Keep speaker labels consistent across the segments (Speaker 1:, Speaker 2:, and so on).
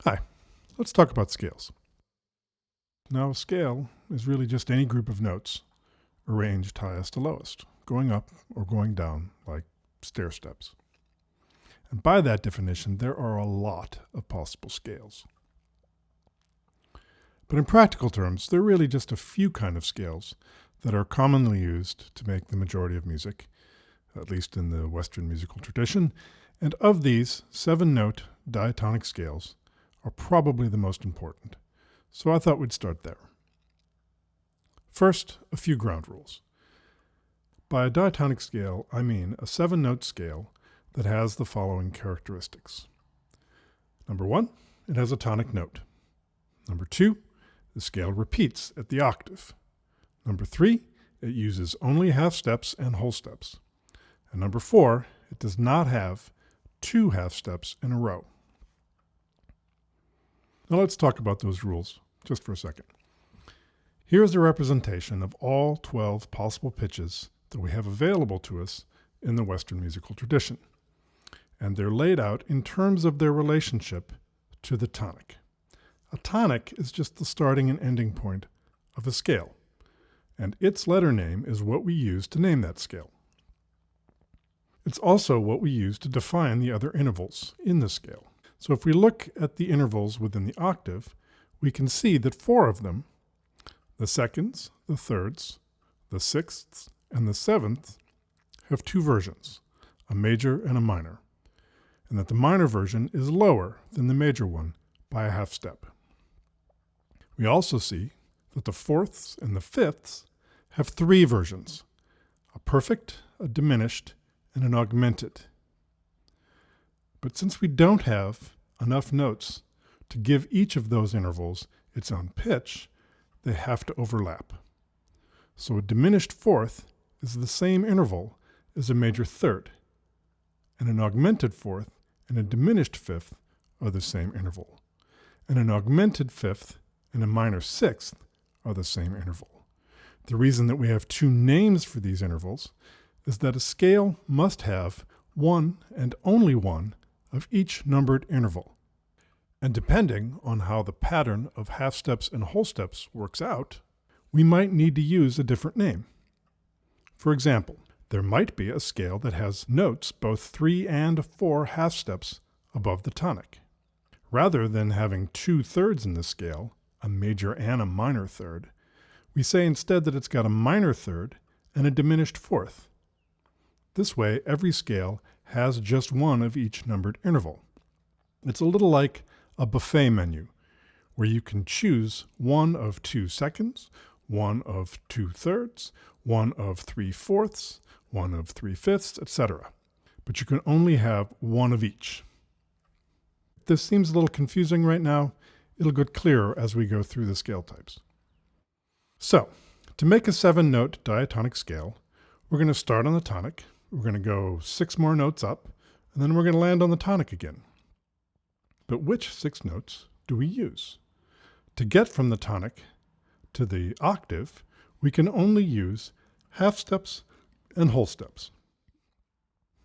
Speaker 1: Hi, let's talk about scales. Now, a scale is really just any group of notes arranged highest to lowest, going up or going down like stair steps. And by that definition, there are a lot of possible scales. But in practical terms, there are really just a few kind of scales that are commonly used to make the majority of music, at least in the Western musical tradition. And of these, 7-note diatonic scales are probably the most important. So I thought we'd start there. First, a few ground rules. By a diatonic scale, I mean a 7-note scale that has the following characteristics. Number 1, it has a tonic note. Number 2, the scale repeats at the octave. Number 3, it uses only half steps and whole steps. And number 4, it does not have 2 half steps in a row. Now let's talk about those rules just for a second. Here's a representation of all 12 possible pitches that we have available to us in the Western musical tradition. And they're laid out in terms of their relationship to the tonic. A tonic is just the starting and ending point of a scale, and its letter name is what we use to name that scale. It's also what we use to define the other intervals in the scale. So if we look at the intervals within the octave, we can see that 4 of them, the seconds, the thirds, the sixths, and the sevenths, have 2 versions, a major and a minor, and that the minor version is lower than the major one by a half step. We also see that the fourths and the fifths have 3 versions, a perfect, a diminished, and an augmented. But since we don't have enough notes to give each of those intervals its own pitch, they have to overlap. So a diminished fourth is the same interval as a major third, and an augmented fourth and a diminished fifth are the same interval, and an augmented fifth and a minor sixth are the same interval. The reason that we have 2 names for these intervals is that a scale must have one and only one of each numbered interval. And depending on how the pattern of half steps and whole steps works out, we might need to use a different name. For example, there might be a scale that has notes both 3 and 4 half steps above the tonic. Rather than having 2 thirds in the scale, a major and a minor third, we say instead that it's got a minor third and a diminished fourth. This way, every scale has just one of each numbered interval. It's a little like a buffet menu, where you can choose one of 2 seconds, one of 2 thirds, one of 3 fourths, one of 3 fifths, etc. But you can only have one of each. If this seems a little confusing right now, it'll get clearer as we go through the scale types. So, to make a 7-note diatonic scale, we're going to start on the tonic, we're going to go 6 more notes up, and then we're going to land on the tonic again. But which 6 notes do we use? To get from the tonic to the octave, we can only use half steps and whole steps.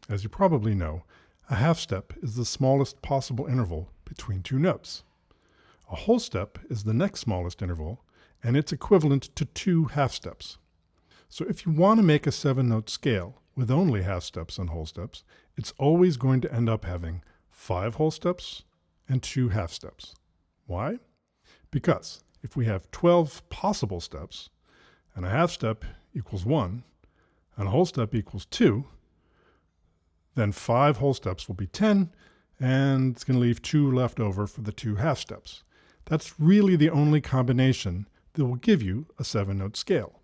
Speaker 1: As you probably know, a half step is the smallest possible interval between 2 notes. A whole step is the next smallest interval, and it's equivalent to 2 half steps. So if you want to make a 7-note scale with only half steps and whole steps, it's always going to end up having 5 whole steps and 2 half steps. Why? Because if we have 12 possible steps, and a half step equals 1, and a whole step equals 2, then 5 whole steps will be 10, and it's going to leave 2 left over for the 2 half steps. That's really the only combination that will give you a 7-note scale.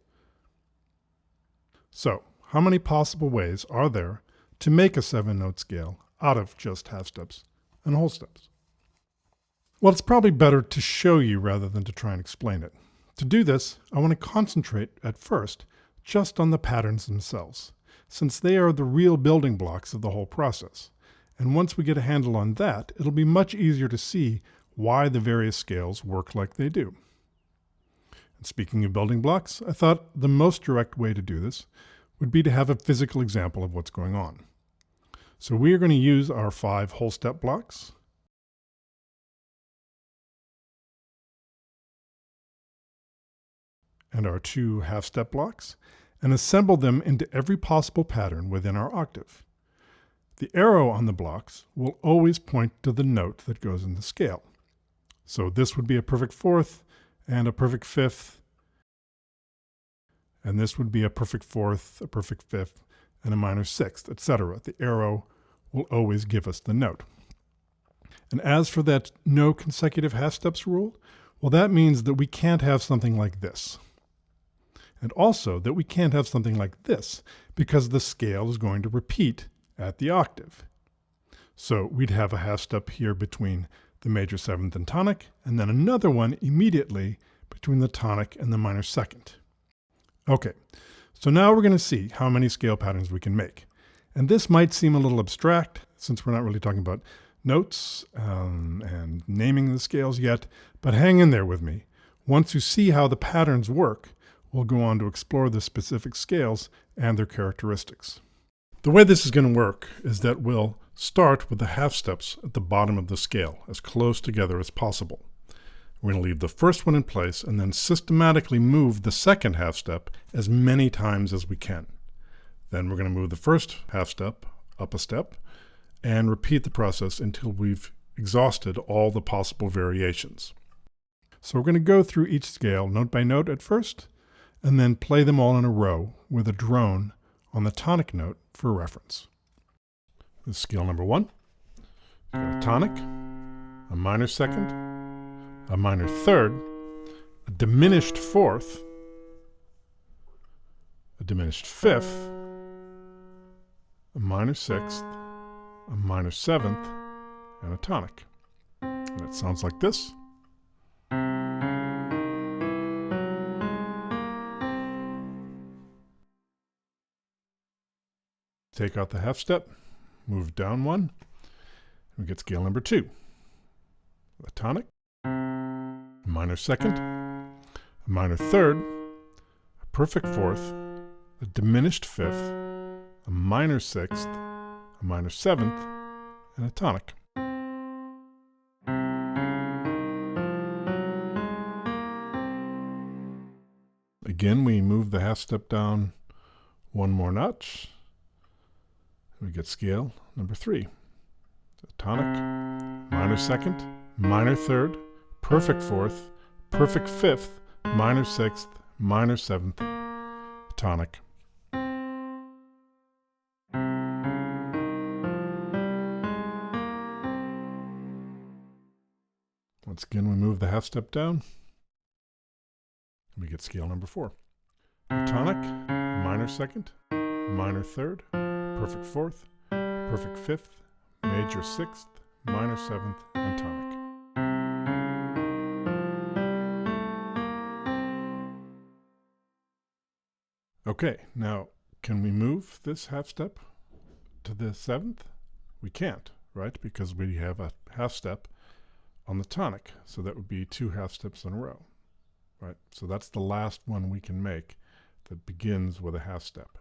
Speaker 1: So, how many possible ways are there to make a 7-note scale out of just half steps and whole steps? Well, it's probably better to show you rather than to try and explain it. To do this, I want to concentrate at first just on the patterns themselves, since they are the real building blocks of the whole process. And once we get a handle on that, it'll be much easier to see why the various scales work like they do. And speaking of building blocks, I thought the most direct way to do this would be to have a physical example of what's going on. So we are going to use our 5 whole step blocks, and our two half-step blocks and assemble them into every possible pattern within our octave. The arrow on the blocks will always point to the note that goes in the scale. So this would be a perfect fourth and a perfect fifth, and this would be a perfect fourth, a perfect fifth, and a minor sixth, etc. The arrow will always give us the note. And as for that no consecutive half steps rule, well, that means that we can't have something like this. And also that we can't have something like this, because the scale is going to repeat at the octave. So we'd have a half step here between the major seventh and tonic, and then another one immediately between the tonic and the minor second. Okay, so now we're going to see how many scale patterns we can make. And this might seem a little abstract, since we're not really talking about notes and naming the scales yet, but hang in there with me. Once you see how the patterns work, we'll go on to explore the specific scales and their characteristics. The way this is going to work is that we'll start with the half steps at the bottom of the scale, as close together as possible. We're going to leave the first one in place and then systematically move the second half step as many times as we can. Then we're going to move the first half step up a step and repeat the process until we've exhausted all the possible variations. So we're going to go through each scale note by note at first, and then play them all in a row with a drone on the tonic note for reference. This is scale number 1. We've got a tonic, a minor second, a minor third, a diminished fourth, a diminished fifth, a minor sixth, a minor seventh, and a tonic. And it sounds like this. Take out the half step, move down one, we get scale number 2. A tonic, a minor second, a minor third, a perfect fourth, a diminished fifth, a minor sixth, a minor seventh, and a tonic. Again, we move the half step down one more notch. We get scale number 3. A tonic, minor second, minor third, perfect fourth, perfect fifth, minor sixth, minor seventh, tonic. Once again, we move the half step down. We get scale number 4. A tonic, minor second, minor third, perfect fourth, perfect fifth, major sixth, minor seventh, and tonic. Okay, now can we move this half step to the seventh? We can't, right? Because we have a half step on the tonic, so that would be 2 half steps in a row, right? So that's the last one we can make that begins with a half step.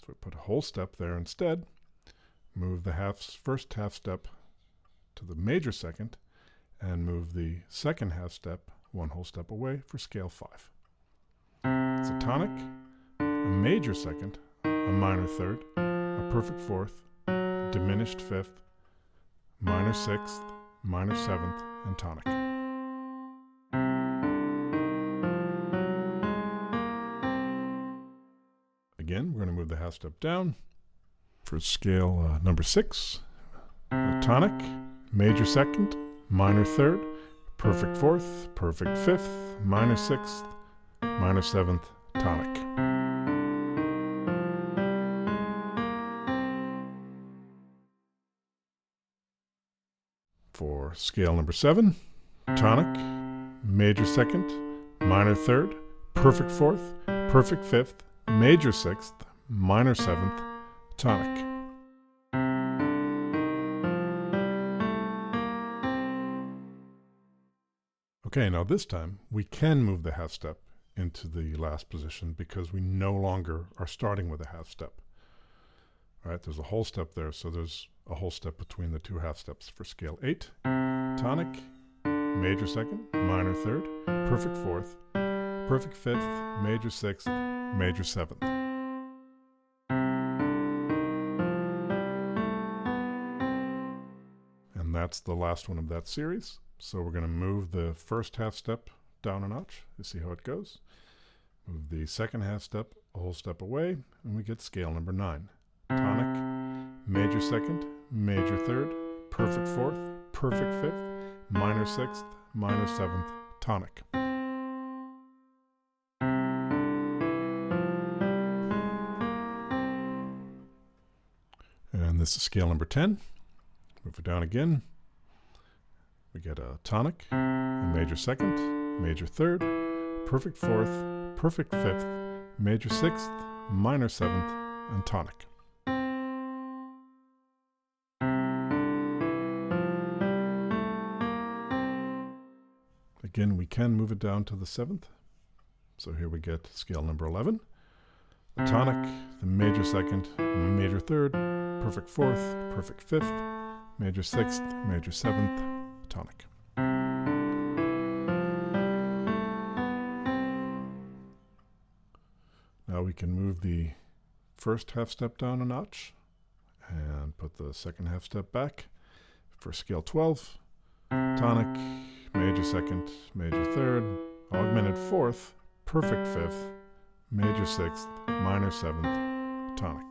Speaker 1: So we put a whole step there instead, move the first half step to the major second, and move the second half step 1 whole step away for scale 5. It's a tonic, a major second, a minor third, a perfect fourth, a diminished fifth, minor sixth, minor seventh, and tonic. Again, we're going to move the half step down for scale number 6. A tonic, major second, minor third, perfect fourth, perfect fifth, minor sixth, minor seventh, tonic. For scale number 7, tonic, major second, minor third, perfect fourth, perfect fifth, major sixth, minor seventh, tonic. Okay, now this time we can move the half step into the last position because we no longer are starting with a half step. All right, there's a whole step there, so there's a whole step between the 2 half steps for scale 8. Tonic, major second, minor third, perfect fourth, perfect fifth, major sixth, major seventh. And that's the last one of that series. So we're going to move the first half step down a notch to see how it goes. Move the second half step a whole step away, and we get scale number 9. Tonic, major second, major third, perfect fourth, perfect fifth, minor sixth, minor seventh, tonic. And this is scale number 10. Move it down again. We get a tonic, a major second, major third, perfect fourth, perfect fifth, major sixth, minor seventh, and tonic. Again, we can move it down to the 7th. So here we get scale number 11. The tonic, the major second, major third, perfect fourth, perfect fifth, major sixth, major seventh, tonic. Now we can move the first half step down a notch and put the second half step back for scale 12. Tonic, major second, major third, augmented fourth, perfect fifth, major sixth, minor seventh, tonic.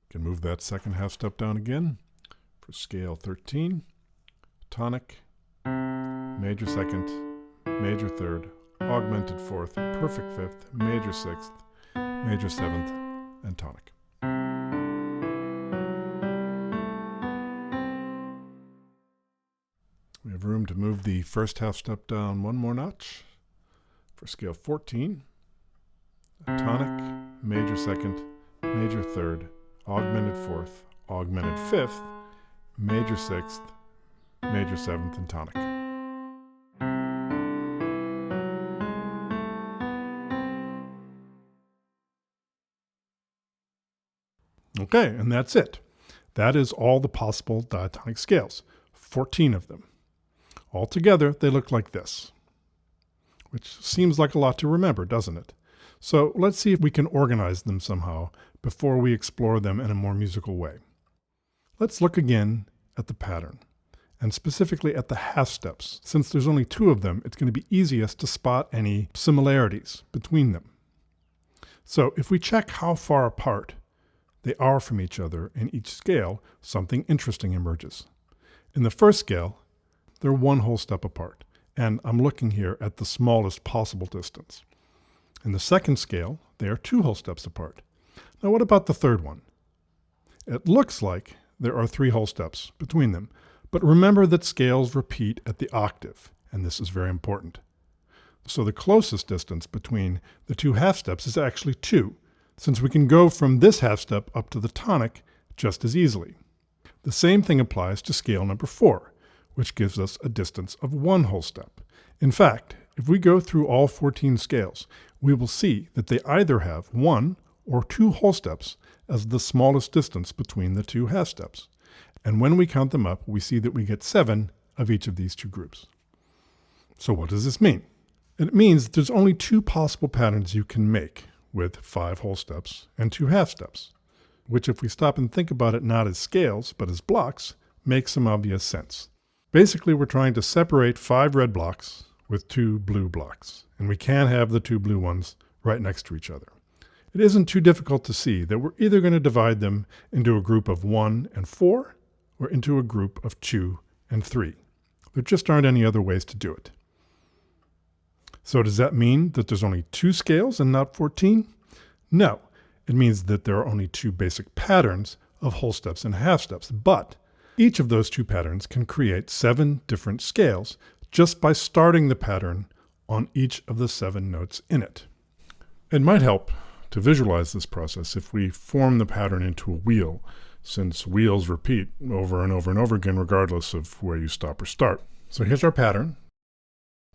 Speaker 1: You can move that second half step down again for scale 13. Tonic, major second, major third, augmented fourth, perfect fifth, major sixth, major seventh, and tonic. We have room to move the first half step down one more notch for scale 14. A tonic, major second, major third, augmented fourth, augmented fifth, major sixth, major seventh, and tonic. Okay, and that's it. That is all the possible diatonic scales, 14 of them. Altogether, they look like this, which seems like a lot to remember, doesn't it? So let's see if we can organize them somehow before we explore them in a more musical way. Let's look again at the pattern, and specifically at the half steps. Since there's only 2 of them, it's going to be easiest to spot any similarities between them. So if we check how far apart they are from each other in each scale, something interesting emerges. In the first scale, they're 1 whole step apart, and I'm looking here at the smallest possible distance. In the second scale, they are 2 whole steps apart. Now what about the third one? It looks like there are 3 whole steps between them, but remember that scales repeat at the octave, and this is very important. So the closest distance between the 2 half steps is actually 2, since we can go from this half step up to the tonic just as easily. The same thing applies to scale number 4, which gives us a distance of 1 whole step. In fact, if we go through all 14 scales, we will see that they either have 1 or 2 whole steps as the smallest distance between the 2 half steps. And when we count them up, we see that we get 7 of each of these 2 groups. So what does this mean? It means that there's only 2 possible patterns you can make with 5 whole steps and 2 half steps, which if we stop and think about it not as scales, but as blocks, makes some obvious sense. Basically, we're trying to separate 5 red blocks with 2 blue blocks, and we can't have the 2 blue ones right next to each other. It isn't too difficult to see that we're either going to divide them into a group of 1 and 4, or into a group of 2 and 3. There just aren't any other ways to do it. So does that mean that there's only 2 scales and not 14? No, it means that there are only 2 basic patterns of whole steps and half steps, but each of those 2 patterns can create 7 different scales just by starting the pattern on each of the 7 notes in it. It might help to visualize this process if we form the pattern into a wheel, since wheels repeat over and over and over again regardless of where you stop or start. So here's our pattern,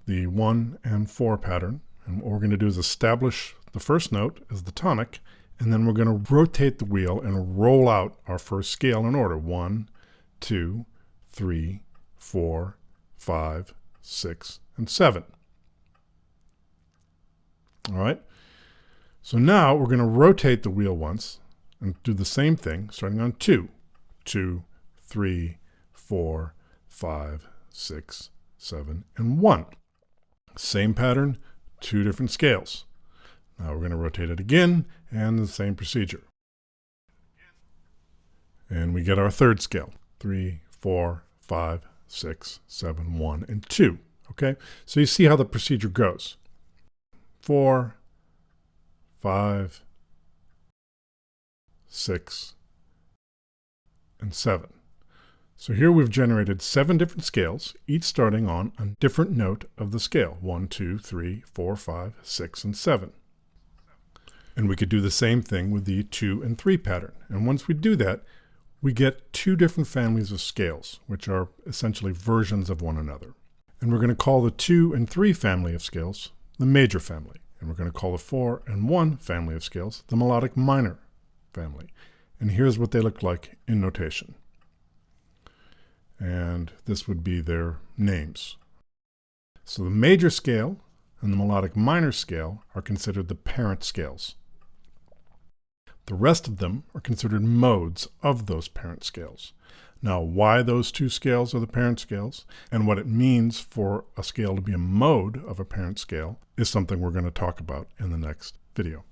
Speaker 1: the 1 and 4 pattern, and what we're going to do is establish the first note as the tonic, and then we're going to rotate the wheel and roll out our first scale in order, 1, 2, 3, 4, 5, 6, and 7. All right. So now we're going to rotate the wheel once and do the same thing, starting on 2. 2, 3, 4, 5, 6, 7, and 1. Same pattern, 2 different scales. Now we're going to rotate it again and the same procedure. And we get our third scale. 3, 4, 5, 6, 7, 1, and 2. Okay? So you see how the procedure goes. 4, 5, 6, and 7. So here we've generated 7 different scales, each starting on a different note of the scale. 1, 2, 3, 4, 5, 6, and 7. And we could do the same thing with the 2 and 3 pattern. And once we do that, we get 2 different families of scales, which are essentially versions of one another. And we're going to call the 2 and 3 family of scales the major family. And we're going to call the 4 and 1 family of scales the melodic minor family. And here's what they look like in notation. And this would be their names. So the major scale and the melodic minor scale are considered the parent scales. The rest of them are considered modes of those parent scales. Now, why those 2 scales are the parent scales and what it means for a scale to be a mode of a parent scale is something we're going to talk about in the next video.